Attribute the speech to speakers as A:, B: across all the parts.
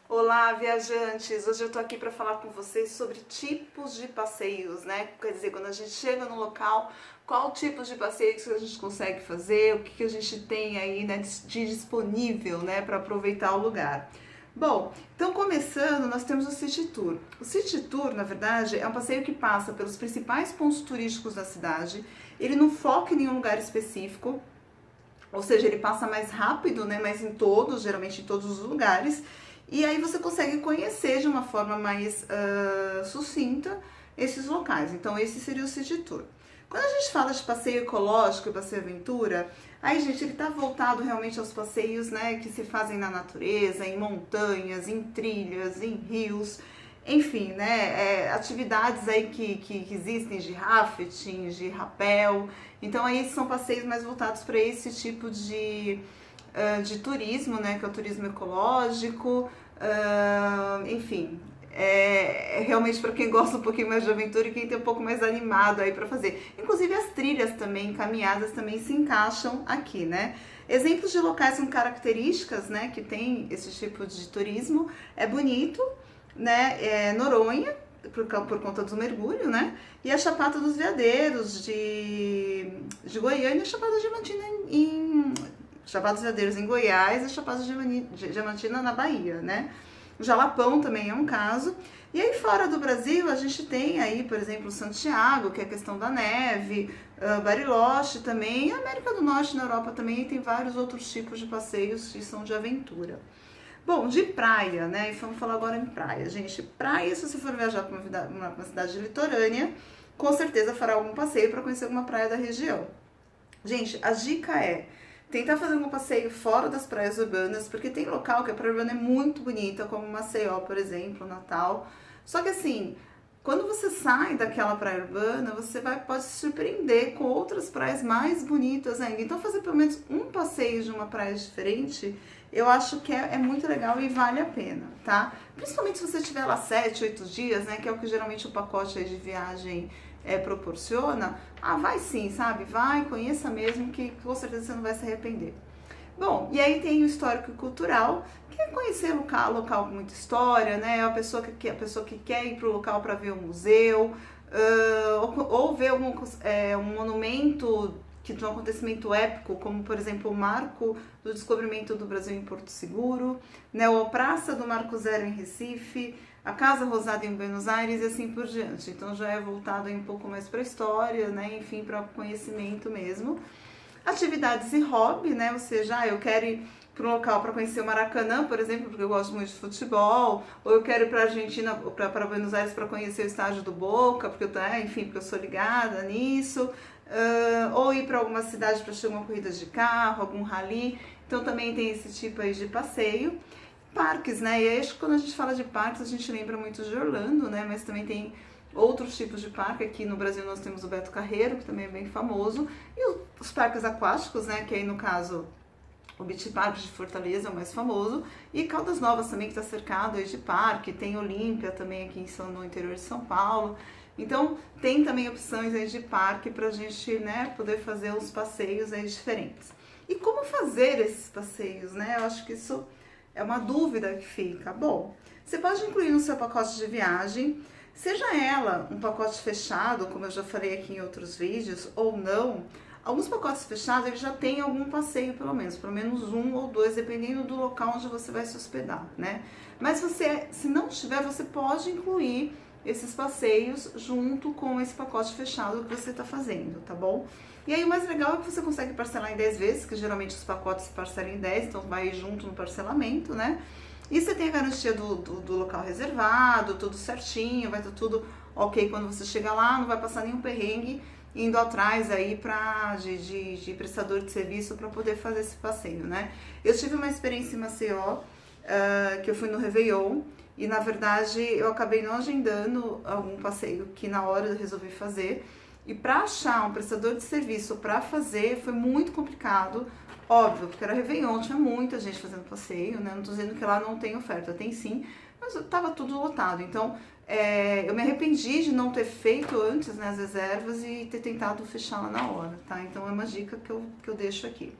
A: Olá, viajantes! Hoje eu tô aqui para falar com vocês sobre tipos de passeios, né? Quer dizer, quando a gente chega no local, qual tipo de passeio que a gente consegue fazer, o que a gente tem aí, né, de disponível, né, para aproveitar o lugar. Bom, então começando, nós temos o City Tour. O City Tour, na verdade, é um passeio que passa pelos principais pontos turísticos da cidade. Ele não foca em nenhum lugar específico, ou seja, ele passa mais rápido, né, mas em todos, geralmente em todos os lugares. E aí você consegue conhecer de uma forma mais sucinta esses locais. Então esse seria o City Tour. Quando a gente fala de passeio ecológico e passeio aventura, aí, gente, ele está voltado realmente aos passeios, né, que se fazem na natureza, em montanhas, em trilhas, em rios, enfim, né, atividades aí que existem de rafting, de rapel. Então aí são passeios mais voltados para esse tipo de turismo, né, que é o turismo ecológico, enfim, realmente para quem gosta um pouquinho mais de aventura e quem tem um pouco mais animado aí para fazer. Inclusive as trilhas também, caminhadas também se encaixam aqui, né? Exemplos de locais com características, né, que tem esse tipo de turismo, é Bonito, né, Noronha, por conta do mergulho, né? E a Chapada dos Veadeiros de Goiânia e a Chapada Diamantina Chapada dos Veadeiros em Goiás e a Chapada Diamantina na Bahia, né? O Jalapão também é um caso. E aí fora do Brasil a gente tem aí, por exemplo, Santiago, que é a questão da neve, Bariloche também, e a América do Norte na Europa também tem vários outros tipos de passeios que são de aventura. Bom, de praia, né? E vamos falar agora em praia. Gente, praia, se você for viajar para uma cidade litorânea, com certeza fará algum passeio para conhecer alguma praia da região. Gente, a dica é tentar fazer um passeio fora das praias urbanas, porque tem local que a praia urbana é muito bonita, como Maceió, por exemplo, Natal. Só que assim, quando você sai daquela praia urbana, você pode se surpreender com outras praias mais bonitas ainda. Então fazer pelo menos um passeio de uma praia diferente, eu acho que é muito legal e vale a pena, tá? Principalmente se você estiver lá 7, 8 dias, né, que é o que geralmente o pacote aí de viagem proporciona, vai sim, sabe? Vai, conheça mesmo, que com certeza você não vai se arrepender. Bom, e aí tem o histórico e cultural, que é conhecer local com muita história, né? A pessoa que quer ir para o local para ver um museu, ou ver um monumento de um acontecimento épico, como por exemplo o marco do descobrimento do Brasil em Porto Seguro, né? Ou a Praça do Marco Zero em Recife, a Casa Rosada em Buenos Aires e assim por diante. Então já é voltado aí um pouco mais para a história, né? Enfim, para o conhecimento mesmo. Atividades e hobby, né? Ou seja, eu quero ir para um local para conhecer o Maracanã, por exemplo, porque eu gosto muito de futebol, ou eu quero ir para a Argentina, para Buenos Aires para conhecer o estádio do Boca, porque porque eu sou ligada nisso, ou ir para alguma cidade para assistir uma corrida de carro, algum rally. Então também tem esse tipo aí de passeio. Parques, né? E aí acho que quando a gente fala de parques, a gente lembra muito de Orlando, né? Mas também tem outros tipos de parque. Aqui no Brasil nós temos o Beto Carreiro, que também é bem famoso, e os parques aquáticos, né? Que aí no caso o Beach Park de Fortaleza é o mais famoso, e Caldas Novas também, que está cercado aí de parque. Tem Olímpia também aqui no interior de São Paulo. Então tem também opções aí de parque para a gente, né, poder fazer os passeios aí diferentes. E como fazer esses passeios, né? Eu acho que isso é uma dúvida que fica. Bom, você pode incluir no seu pacote de viagem, seja ela um pacote fechado, como eu já falei aqui em outros vídeos, ou não. Alguns pacotes fechados eles já têm algum passeio, pelo menos um ou dois, dependendo do local onde você vai se hospedar, né? Mas se não tiver, você pode incluir esses passeios junto com esse pacote fechado que você está fazendo, tá bom? E aí o mais legal é que você consegue parcelar em 10 vezes, que geralmente os pacotes se parcelam em 10, então vai junto no parcelamento, né? E você tem a garantia do local reservado, tudo certinho, vai estar tudo ok quando você chegar lá, não vai passar nenhum perrengue indo atrás aí de prestador de serviço para poder fazer esse passeio, né? Eu tive uma experiência em Maceió, que eu fui no Réveillon, e na verdade eu acabei não agendando algum passeio que na hora eu resolvi fazer. E para achar um prestador de serviço para fazer foi muito complicado, óbvio, porque era Réveillon, tinha muita gente fazendo passeio, né? Não tô dizendo que lá não tem oferta, tem sim, mas tava tudo lotado. Então eu me arrependi de não ter feito antes, né, as reservas e ter tentado fechar lá na hora, tá? Então é uma dica que eu deixo aqui.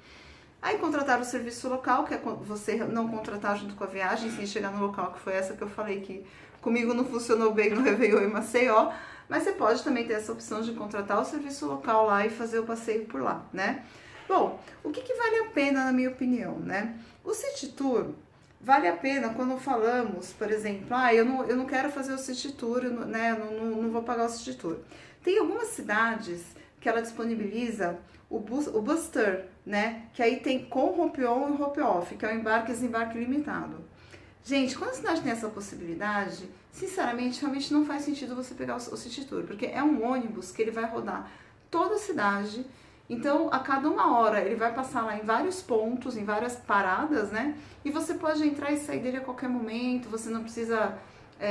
A: Aí contratar o serviço local, que é você não contratar junto com a viagem, sim, chegar no local, que foi essa que eu falei que comigo não funcionou bem no Réveillon em Maceió, mas você pode também ter essa opção de contratar o serviço local lá e fazer o passeio por lá, né? Bom, o que vale a pena na minha opinião, né? O City Tour vale a pena quando falamos, por exemplo, eu não quero fazer o City Tour, né? Não vou pagar o City Tour. Tem algumas cidades que ela disponibiliza o Booster, né? Que aí tem com rope-on e rope-off, que é o embarque e desembarque limitado. Gente, quando a cidade tem essa possibilidade, sinceramente, realmente não faz sentido você pegar o City Tour, porque é um ônibus que ele vai rodar toda a cidade. Então, a cada 1 hora, ele vai passar lá em vários pontos, em várias paradas, né? E você pode entrar e sair dele a qualquer momento, você não precisa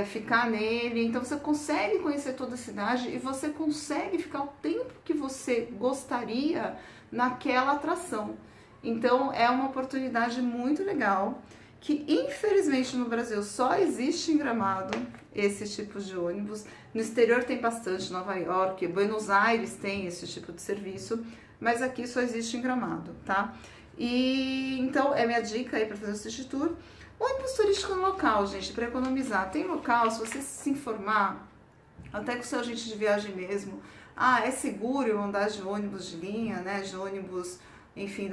A: ficar nele. Então, você consegue conhecer toda a cidade e você consegue ficar o tempo que você gostaria naquela atração. Então, é uma oportunidade muito legal, que infelizmente no Brasil só existe em Gramado esse tipo de ônibus. No exterior tem bastante, Nova York, Buenos Aires tem esse tipo de serviço, mas aqui só existe em Gramado, tá? E então é minha dica aí para fazer o City Tour. Ônibus turístico no local, gente, para economizar. Tem local, se você se informar, até com o seu agente de viagem mesmo, é seguro eu andar de ônibus de linha, né? De ônibus, enfim,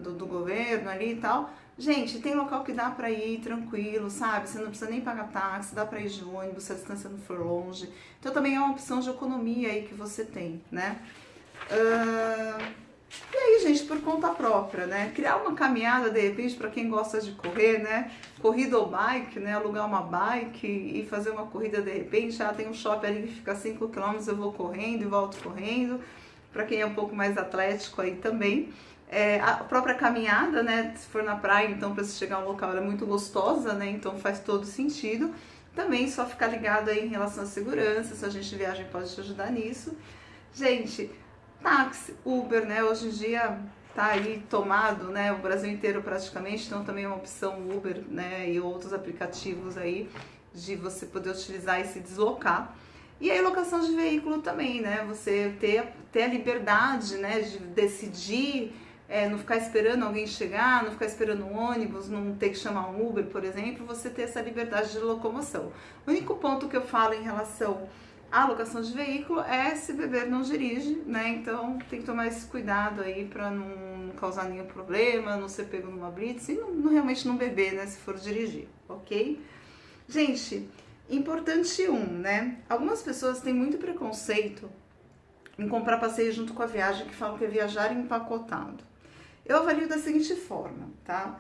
A: do governo ali e tal. Gente, tem local que dá pra ir tranquilo, sabe? Você não precisa nem pagar táxi, dá pra ir de ônibus se a distância não for longe. Então também é uma opção de economia aí que você tem, né? E aí, gente, por conta própria, né? Criar uma caminhada, de repente, para quem gosta de correr, né? Corrida ou bike, né? Alugar uma bike e fazer uma corrida de repente. Tem um shopping ali que fica 5 km, eu vou correndo e volto correndo. Para quem é um pouco mais atlético aí também. A própria caminhada, né? Se for na praia, então, para você chegar ao local, ela é muito gostosa, né? Então faz todo sentido. Também só ficar ligado aí em relação à segurança, se a gente viagem pode te ajudar nisso. Gente, táxi, Uber, né? Hoje em dia tá aí tomado, né? O Brasil inteiro praticamente, então também é uma opção Uber, né? E outros aplicativos aí de você poder utilizar e se deslocar. E aí locação de veículo também, né? Você ter a liberdade, né? De decidir, não ficar esperando alguém chegar, não ficar esperando um ônibus, não ter que chamar um Uber, por exemplo, você ter essa liberdade de locomoção. O único ponto que eu falo em relação a locação de veículo é se beber não dirige, né? Então tem que tomar esse cuidado aí para não causar nenhum problema, não ser pego numa blitz e realmente não beber, né? Se for dirigir, ok? Gente, importante né? Algumas pessoas têm muito preconceito em comprar passeio junto com a viagem, que falam que é viajar empacotado. Eu avalio da seguinte forma, tá?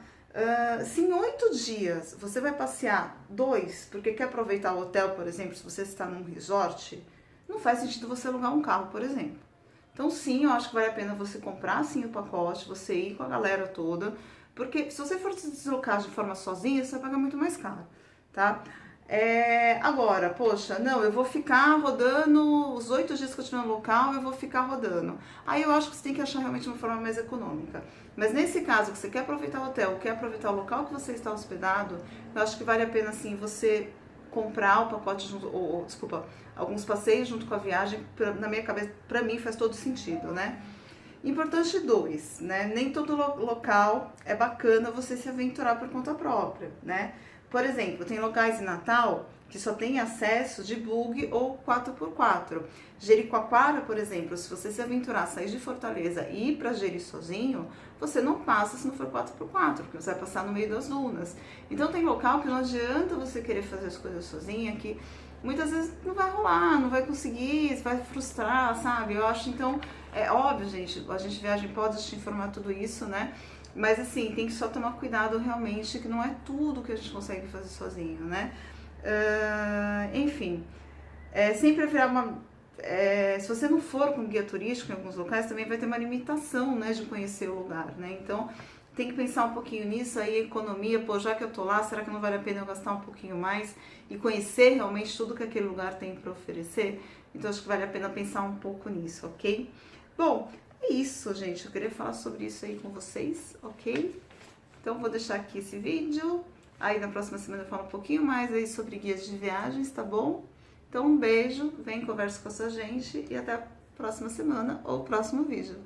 A: Se em 8 dias você vai passear 2, porque quer aproveitar o hotel, por exemplo, se você está num resort, não faz sentido você alugar um carro, por exemplo. Então sim, eu acho que vale a pena você comprar sim o pacote, você ir com a galera toda, porque se você for se deslocar de forma sozinha, você vai pagar muito mais caro, tá? Agora, poxa, não, eu vou ficar rodando os 8 dias que eu estiver no local, eu vou ficar rodando. Aí eu acho que você tem que achar realmente uma forma mais econômica. Mas nesse caso, que você quer aproveitar o hotel, quer aproveitar o local que você está hospedado, eu acho que vale a pena, assim, você comprar o pacote junto, alguns passeios junto com a viagem, na minha cabeça, pra mim faz todo sentido, né? Importante 2, né? Nem todo local é bacana você se aventurar por conta própria, né? Por exemplo, tem locais em Natal que só tem acesso de bug ou 4x4. Jericoacoara, por exemplo, se você se aventurar, sair de Fortaleza e ir para Jeri sozinho, você não passa se não for 4x4, porque você vai passar no meio das dunas. Então tem local que não adianta você querer fazer as coisas sozinha, que muitas vezes não vai rolar, não vai conseguir, você vai frustrar, sabe? Eu acho, então, é óbvio, gente, a gente viagem pode te informar tudo isso, né? Mas assim, tem que só tomar cuidado realmente, que não é tudo que a gente consegue fazer sozinho, né? Enfim, sempre haverá se você não for com guia turístico em alguns locais, também vai ter uma limitação, né, de conhecer o lugar, né? Então, tem que pensar um pouquinho nisso aí, economia, pô, já que eu tô lá, será que não vale a pena eu gastar um pouquinho mais e conhecer realmente tudo que aquele lugar tem para oferecer? Então, acho que vale a pena pensar um pouco nisso, ok? Bom, é isso, gente. Eu queria falar sobre isso aí com vocês, ok? Então, vou deixar aqui esse vídeo. Aí, na próxima semana eu falo um pouquinho mais aí sobre guias de viagens, tá bom? Então, um beijo, vem, conversa com essa gente e até a próxima semana ou próximo vídeo.